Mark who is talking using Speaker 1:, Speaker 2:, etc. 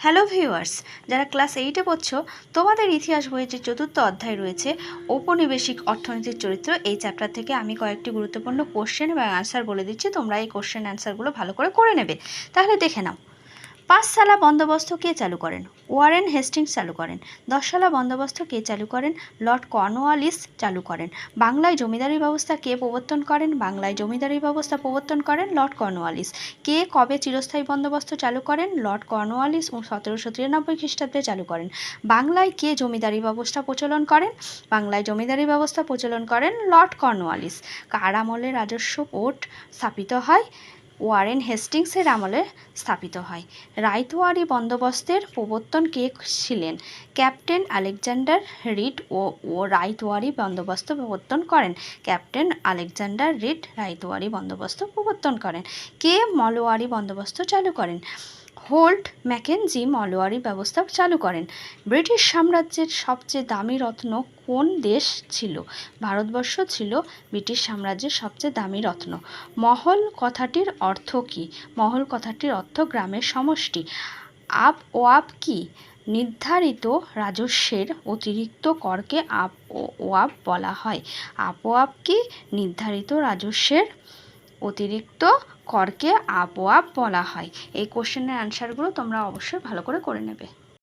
Speaker 1: Hello viewers, যারা class 8-এ পড়ছো তোমাদের ইতিহাস বইয়ের যে চতুর্থ অধ্যায় রয়েছে ঔপনিবেশিক অর্থনীতির চরিত্র, এই চ্যাপ্টার থেকে আমি কয়েকটি গুরুত্বপূর্ণ কোশ্চেন এবং অ্যান্সার বলে দিচ্ছি। তোমরা এই কোশ্চেন অ্যান্সারগুলো ভালো করে নেবে। তাহলে দেখে নাও। পাঁচশালা বন্দোবস্ত কে চালু করেন? ওয়ারেন হেস্টিংস চালু করেন। দশশালা বন্দোবস্ত কে চালু করেন? লর্ড কর্নওয়ালিস চালু করেন। বাংলায় জমিদারি ব্যবস্থা কে প্রবর্তন করেন? বাংলায় জমিদারি ব্যবস্থা প্রবর্তন করেন লর্ড কর্নওয়ালিস। কে কবে চিরস্থায়ী বন্দোবস্ত চালু করেন? লর্ড কর্নওয়ালিস 1793 খ্রিস্টাব্দে চালু করেন। বাংলায় কে জমিদারি ব্যবস্থা প্রচলন করেন? বাংলায় জমিদারি ব্যবস্থা প্রচলন করেন লর্ড কর্নওয়ালিস। কার আমলে রাজস্ব বোর্ড স্থাপিত হয়? ওয়ারেন হেস্টিংসের আমলে স্থাপিত হয়। রায়তওয়ারি বন্দোবস্তের প্রবর্তন কে ছিলেন? ক্যাপ্টেন আলেকজান্ডার রিড ও রায়তওয়ারি বন্দোবস্ত প্রবর্তন করেন। ক্যাপ্টেন আলেকজান্ডার রিড রায়তওয়ারি বন্দোবস্ত প্রবর্তন করেন। কে মলওয়ারি বন্দোবস্ত চালু করেন? হোল্ট ম্যাকেনজি মলওয়ারি ব্যবস্থা চালু করেন। ব্রিটিশ সাম্রাজ্যের সবচেয়ে দামি রত্ন কোন দেশ ছিল? ভারতবর্ষ ছিল ব্রিটিশ সাম্রাজ্যের সবচেয়ে দামি রত্ন। মহল কথাটির অর্থ কী? মহল কথাটির অর্থ গ্রামের সমষ্টি। আপ ও আপ কি? নির্ধারিত রাজস্বের অতিরিক্ত করকে আপ ও আপ বলা হয়। আপ ও আপ কি? নির্ধারিত রাজস্বের অতিরিক্ত করকে আপ ও আপ বলা হয়। এই কোশ্চেনের অ্যান্সারগুলো তোমরা অবশ্যই ভালো করে নেবে।